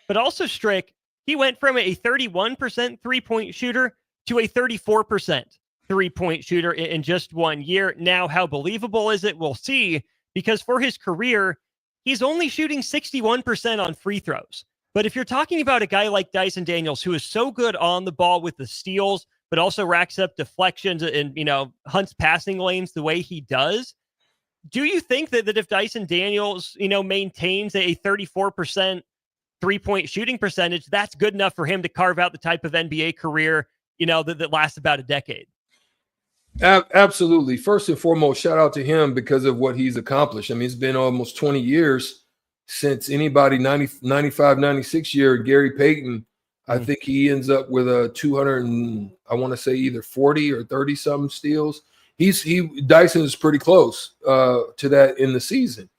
But also, Strick, he went from a 31% three-point shooter to a 34% three-point shooter in just 1 year. Now, how believable is it? We'll see, because for his career, he's only shooting 61% on free throws. But if you're talking about a guy like Dyson Daniels, who is so good on the ball with the steals, but also racks up deflections and, hunts passing lanes the way he does, do you think that if Dyson Daniels, maintains a 34% three-point shooting percentage, that's good enough for him to carve out the type of NBA career, that lasts about a decade? Absolutely. First and foremost, shout out to him because of what he's accomplished. I mean, it's been almost 20 years since anybody 95, 96 year, Gary Payton. I think he ends up with a 200 and I want to say either 40 or 30 something steals. Dyson is pretty close to that in the season.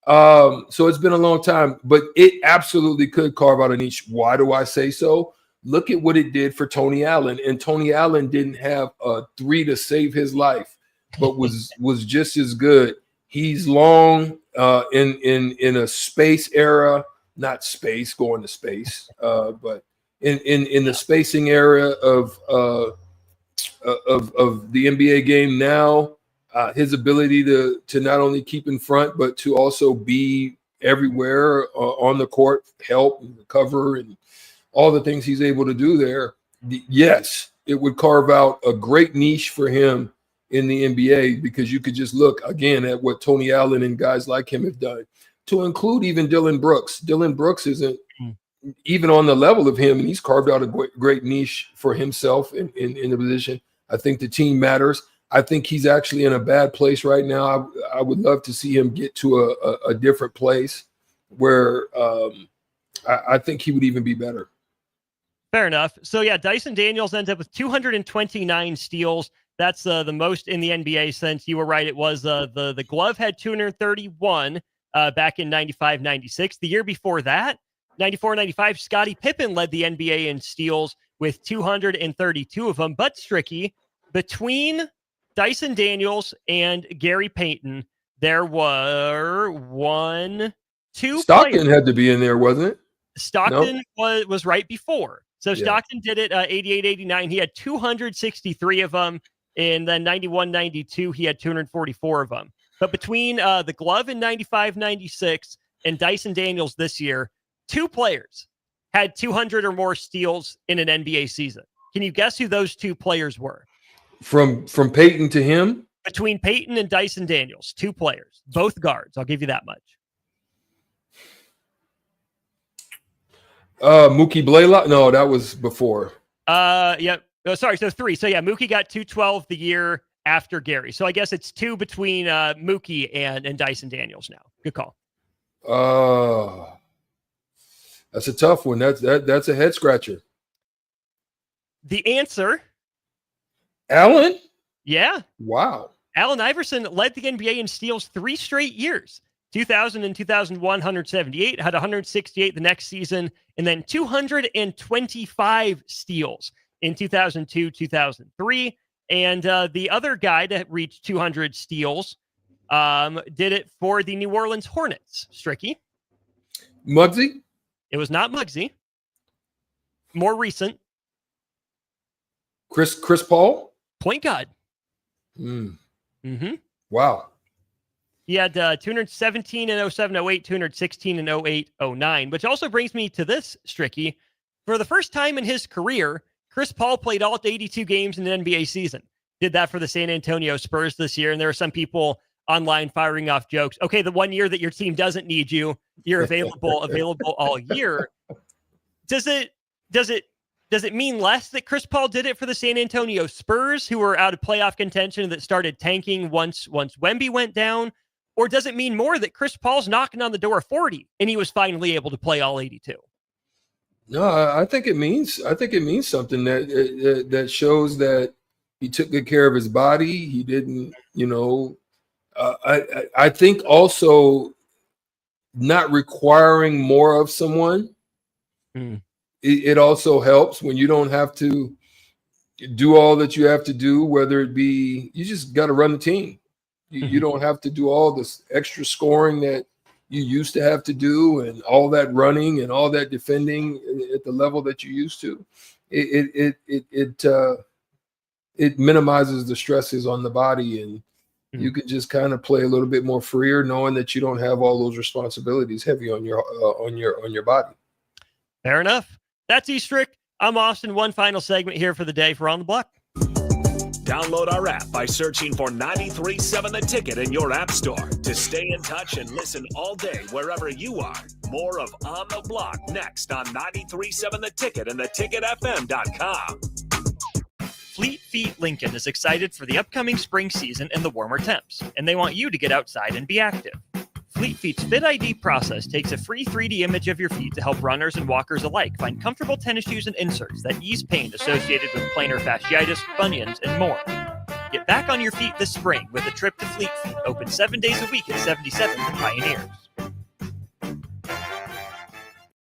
So it's been a long time, but it absolutely could carve out a niche. Why do I say so? Look at what it did for Tony Allen, and Tony Allen didn't have a 3 to save his life, but was just as good. He's long in a space era, not space going to space, but in the spacing area of the NBA game now. His ability to not only keep in front, but to also be everywhere on the court, help and recover, and all the things he's able to do there. Yes, it would carve out a great niche for him in the NBA, because you could just look again at what Tony Allen and guys like him have done, to include even Dylan Brooks. Dylan Brooks isn't even on the level of him, and he's carved out a great niche for himself in the position. I think the team matters. I think he's actually in a bad place right now. I would love to see him get to a different place where I think he would even be better. Fair enough. So, yeah, Dyson Daniels ends up with 229 steals. That's the most in the NBA since, you were right, it was the glove had 231 back in 95-96. The year before that, 94-95, Scottie Pippen led the NBA in steals with 232 of them. But, Stricky, between Dyson Daniels and Gary Payton, there were 2 Stockton players. had to be in there, wasn't it? Stockton was right before. So Yeah. Stockton did it 88-89. He had 263 of them. And then 91-92, he had 244 of them. But between the glove in 95-96 and Dyson Daniels this year, 2 players had 200 or more steals in an NBA season. Can you guess who those 2 players were? From Peyton to him? Between Peyton and Dyson Daniels, 2 players, both guards. I'll give you that much. Mookie Blaylock? No, that was before. Yep. Oh, sorry. So 3. So yeah, Mookie got 212 the year after Gary. So I guess it's 2 between Mookie and Dyson Daniels now. Good call. That's a tough one. That's a head scratcher. The answer, Allen? Yeah. Wow. Allen Iverson led the NBA in steals 3 straight years. 2000 and 2001, 178, had 168 the next season, and then 225 steals in 2002, 2003. And the other guy that reached 200 steals did it for the New Orleans Hornets. Stricky? Muggsy? It was not Muggsy. More recent. Chris Paul? Point guard. Wow. He had 217 in 07-08, 216 in 08-09, which also brings me to this, Stricky. For the first time in his career, Chris Paul played all 82 games in an NBA season. Did that for the San Antonio Spurs this year, and there are some people online firing off jokes. Okay, the one year that your team doesn't need you, you're available all year. Does it mean less that Chris Paul did it for the San Antonio Spurs, who were out of playoff contention, that started tanking once Wemby went down? Or does it mean more that Chris Paul's knocking on the door of 40 and he was finally able to play all 82? No, I think it means something that shows that he took good care of his body. He didn't, I think also not requiring more of someone. It also helps when you don't have to do all that you have to do, whether it be, you just got to run the team. You don't have to do all this extra scoring that you used to have to do, and all that running and all that defending at the level that you used to. It minimizes the stresses on the body, and you can just kind of play a little bit more freer, knowing that you don't have all those responsibilities heavy on your body. Fair enough. That's Eastrick. I'm Austin. One final segment here for the day for On the Block. Download our app by searching for 93.7 The Ticket in your app store to stay in touch and listen all day wherever you are. More of On the Block next on 93.7 The Ticket and theticketfm.com. Fleet Feet Lincoln is excited for the upcoming spring season and the warmer temps, and they want you to get outside and be active. Fleet Feet's Fit ID process takes a free 3D image of your feet to help runners and walkers alike find comfortable tennis shoes and inserts that ease pain associated with plantar fasciitis, bunions, and more. Get back on your feet this spring with a trip to Fleet Feet, open 7 days a week at 77th and Pioneers.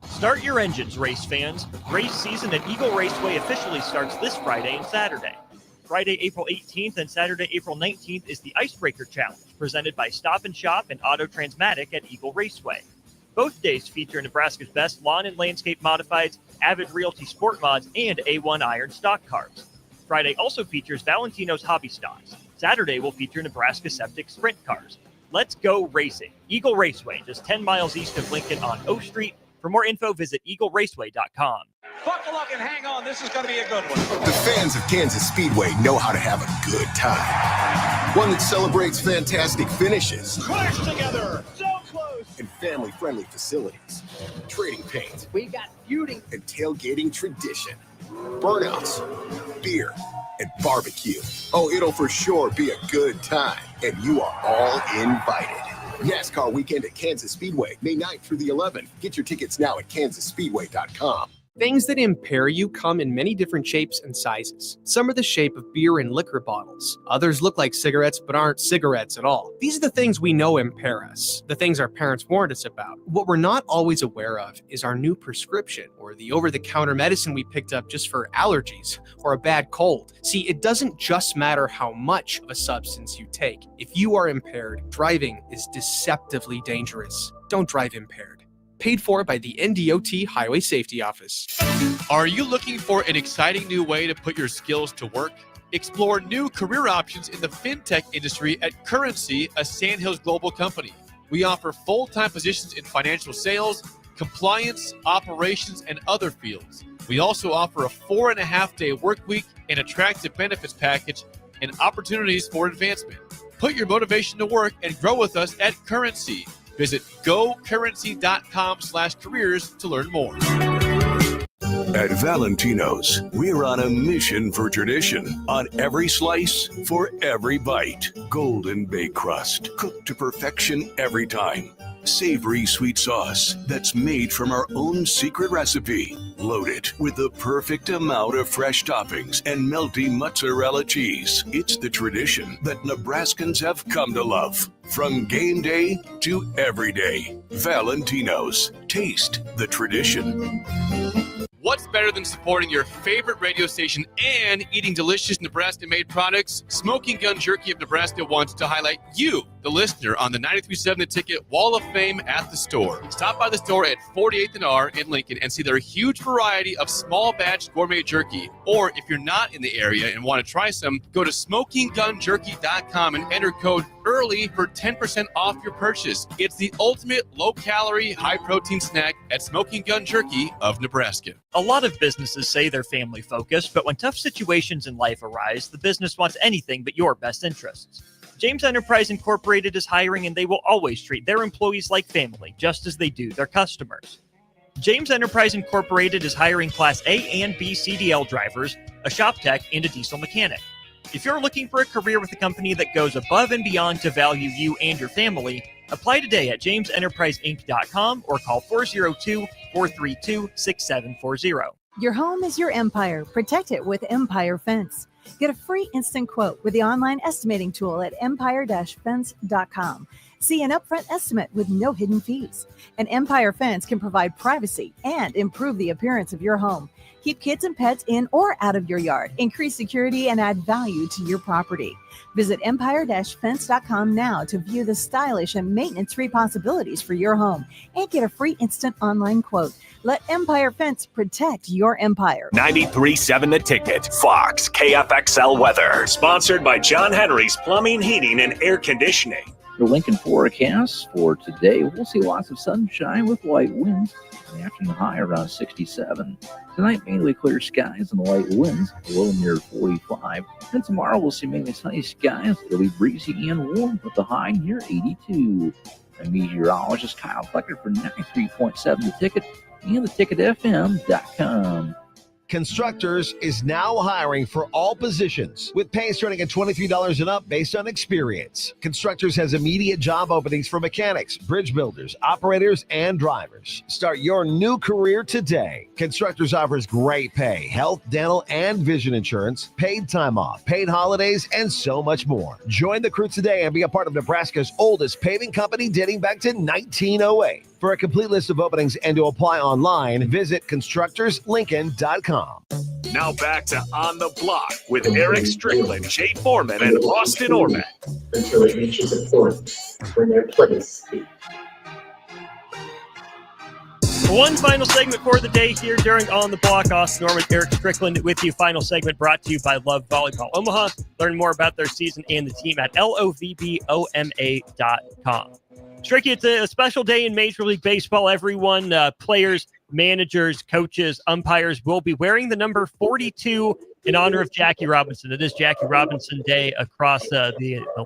Start your engines, race fans. Race season at Eagle Raceway officially starts this Friday and Saturday. Friday, April 18th and Saturday, April 19th is the Icebreaker Challenge, presented by Stop and Shop and Auto Transmatic at Eagle Raceway. Both days feature Nebraska's best lawn and landscape modifieds, Avid Realty Sport Mods, and A1 Iron stock cars. Friday also features Valentino's Hobby Stocks. Saturday will feature Nebraska Septic Sprint cars. Let's go racing. Eagle Raceway, just 10 miles east of Lincoln on O Street. For more info, visit eagleraceway.com. Buckle up and hang on. This is going to be a good one. The fans of Kansas Speedway know how to have a good time. One that celebrates fantastic finishes. Crash together. So close. And family-friendly facilities. Trading paint. We got feuding. And tailgating tradition. Burnouts. Beer. And barbecue. Oh, it'll for sure be a good time. And you are all invited. NASCAR weekend at Kansas Speedway, May 9th through the 11th. Get your tickets now at kansasspeedway.com. Things that impair you come in many different shapes and sizes. Some are the shape of beer and liquor bottles. Others look like cigarettes but aren't cigarettes at all. These are the things we know impair us, the things our parents warned us about. What we're not always aware of is our new prescription or the over-the-counter medicine we picked up just for allergies or a bad cold. See, it doesn't just matter how much of a substance you take. If you are impaired, driving is deceptively dangerous. Don't drive impaired. Paid for by the NDOT Highway Safety Office. Are you looking for an exciting new way to put your skills to work? Explore new career options in the fintech industry at Currency, a Sandhills global company. We offer full-time positions in financial sales, compliance, operations, and other fields. We also offer a 4.5-day work week, an attractive benefits package, and opportunities for advancement. Put your motivation to work and grow with us at Currency. Visit gocurrency.com/careers to learn more. At Valentino's, we're on a mission for tradition. On every slice, for every bite. Golden baked crust, cooked to perfection every time. Savory sweet sauce that's made from our own secret recipe. Loaded with the perfect amount of fresh toppings and melty mozzarella cheese. It's the tradition that Nebraskans have come to love. From game day to every day. Valentino's. Taste the tradition. What's better than supporting your favorite radio station and eating delicious Nebraska-made products? Smoking Gun Jerky of Nebraska wants to highlight you, the listener, on the 93.7 The Ticket Wall of Fame at the store. Stop by the store at 48th and R in Lincoln and see their huge variety of small batch gourmet jerky. Or if you're not in the area and want to try some, go to smokinggunjerky.com and enter code EARLY for 10% off your purchase. It's the ultimate low-calorie, high-protein snack at Smoking Gun Jerky of Nebraska. A lot of businesses say they're family focused, but when tough situations in life arise, the business wants anything but your best interests. James Enterprise Incorporated is hiring, and they will always treat their employees like family, just as they do their customers. James Enterprise Incorporated is hiring Class A and B CDL drivers, a shop tech, and a diesel mechanic. If you're looking for a career with a company that goes above and beyond to value you and your family, apply today at jamesenterpriseinc.com or call 402-432-6740. Your home is your empire. Protect it with Empire Fence. Get a free instant quote with the online estimating tool at empire-fence.com. See an upfront estimate with no hidden fees. An Empire Fence can provide privacy and improve the appearance of your home. Keep kids and pets in or out of your yard. Increase security and add value to your property. Visit empire-fence.com now to view the stylish and maintenance-free possibilities for your home and get a free instant online quote. Let Empire Fence protect your empire. 93.7 The Ticket, Fox, KFXL weather. Sponsored by John Henry's Plumbing, Heating, and Air Conditioning. The Lincoln forecast for today, we'll see lots of sunshine with light winds. The afternoon high around 67. Tonight, mainly clear skies and light winds, low near 45. And tomorrow, we'll see mainly sunny skies. It'll be breezy and warm with the high near 82. I'm meteorologist Kyle Flecker for 93.7 The Ticket and theticketfm.com. Constructors is now hiring for all positions, with pay starting at $23 and up based on experience. Constructors has immediate job openings for mechanics, bridge builders, operators, and drivers. Start your new career today. Constructors offers great pay, health, dental, and vision insurance, paid time off, paid holidays, and so much more. Join the crew today and be a part of Nebraska's oldest paving company dating back to 1908. For a complete list of openings and to apply online, visit constructorslincoln.com. Now back to On the Block with Eric Strickland, Jay Foreman, and Austin Orman. Until it reaches a point when their place. One final segment for the day here during On the Block. Austin Orman, Eric Strickland with you. Final segment brought to you by Love Volleyball Omaha. Learn more about their season and the team at lovboma.com. Stricky, it's a special day in Major League Baseball. Everyone, players, managers, coaches, umpires will be wearing the number 42 in honor of Jackie Robinson. It is Jackie Robinson Day across the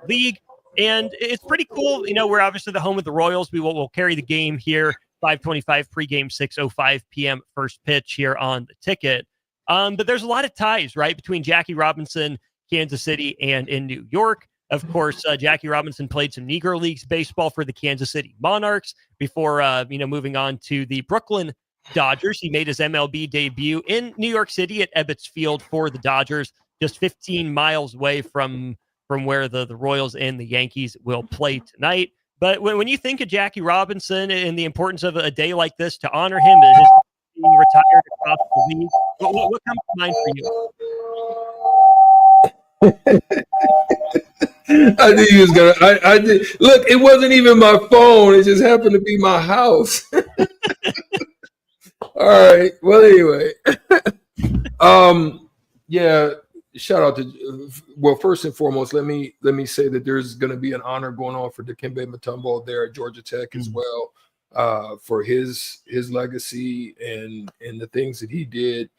league, and it's pretty cool. You know, we're obviously the home of the Royals. We'll carry the game here, 5:25 pregame, 6:05 p.m. first pitch here on the ticket. But there's a lot of ties, right, between Jackie Robinson, Kansas City, and in New York. Of course, Jackie Robinson played some Negro Leagues baseball for the Kansas City Monarchs before, moving on to the Brooklyn Dodgers. He made his MLB debut in New York City at Ebbets Field for the Dodgers, just 15 miles away from where the Royals and the Yankees will play tonight. But when you think of Jackie Robinson and the importance of a day like this to honor him, his being retired across the league, what comes to mind for you? I knew he was gonna. I did. Look, it wasn't even my phone. It just happened to be my house. All right. Well, anyway. Yeah. Shout out to. Well, first and foremost, let me say that there's going to be an honor going on for Dikembe Mutombo there at Georgia Tech as well, for his legacy and the things that he did.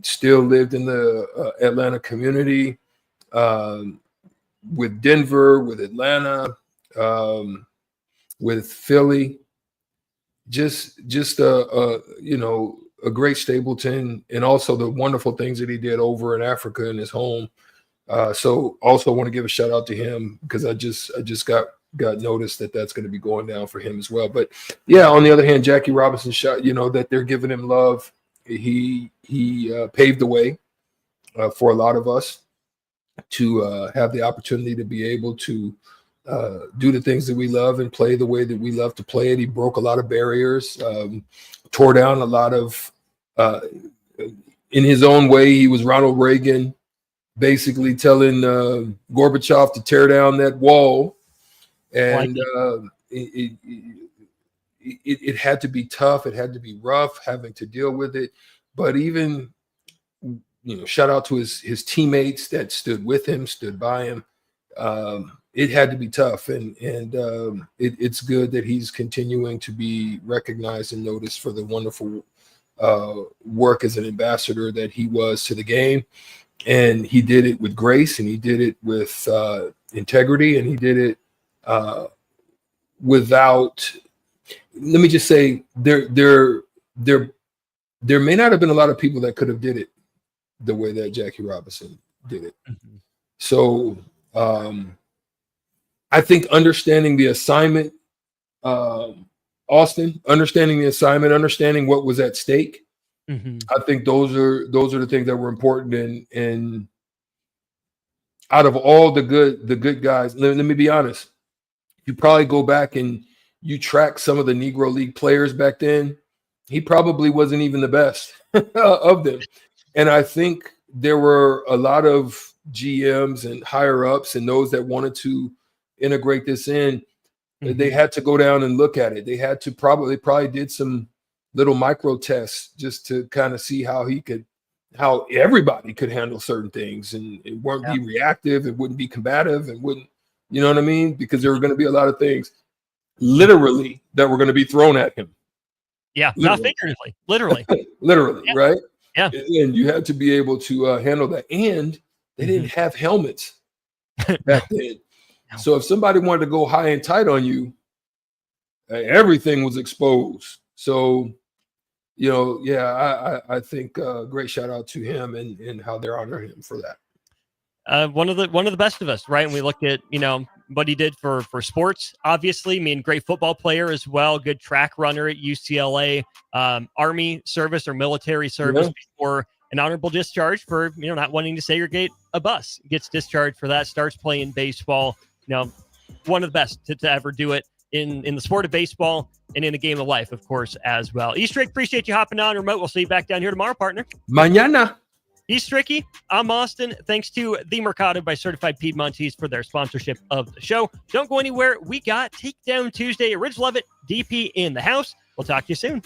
Still lived in the Atlanta community. With Denver, with Atlanta, with Philly, just a great Stapleton, and also the wonderful things that he did over in Africa in his home. So also want to give a shout out to him because I just got noticed that that's going to be going down for him as well. But yeah, on the other hand, Jackie Robinson that they're giving him love. He paved the way for a lot of us to have the opportunity to be able to do the things that we love and play the way that we love to play it. He broke a lot of barriers, tore down a lot of, in his own way, he was Ronald Reagan, basically telling Gorbachev to tear down that wall. And it had to be tough. It had to be rough having to deal with it. But even, shout out to his teammates that stood with him, stood by him. It had to be tough, and it's good that he's continuing to be recognized and noticed for the wonderful work as an ambassador that he was to the game. And he did it with grace, and he did it with integrity, and he did it without. Let me just say, there may not have been a lot of people that could have did it the way that Jackie Robinson did it. Mm-hmm. So I think understanding the assignment, Austin, understanding the assignment, understanding what was at stake. Mm-hmm. I think those are the things that were important. And out of all the good guys, let me be honest. You probably go back and you track some of the Negro League players back then. He probably wasn't even the best of them. And I think there were a lot of GMs and higher ups and those that wanted to integrate this in. Mm-hmm. They had to go down and look at it. They had to probably did some little micro tests just to kind of see how everybody could handle certain things, and it wouldn't be reactive. It wouldn't be combative. It wouldn't, you know what I mean? Because there were going to be a lot of things literally that were going to be thrown at him. Yeah. Literally. Not figuratively, literally. Literally. Yeah. Right. Yeah. And you had to be able to handle that. And they didn't have helmets back then. No. So if somebody wanted to go high and tight on you, everything was exposed. So, I think great shout out to him and how they're honoring him for that. One of the best of us, right? And we look at, what he did for sports, obviously. I mean, great football player as well, good track runner at UCLA, Army service or military service before an honorable discharge for, not wanting to segregate a bus. Gets discharged for that, starts playing baseball. One of the best to ever do it in the sport of baseball and in the game of life, of course, as well. Eastrick, appreciate you hopping on remote. We'll see you back down here tomorrow, partner. Mañana. Eastricky, I'm Austin. Thanks to The Mercado by Certified Piedmontese for their sponsorship of the show. Don't go anywhere. We got Takedown Tuesday. Ridge Lovett, DP in the house. We'll talk to you soon.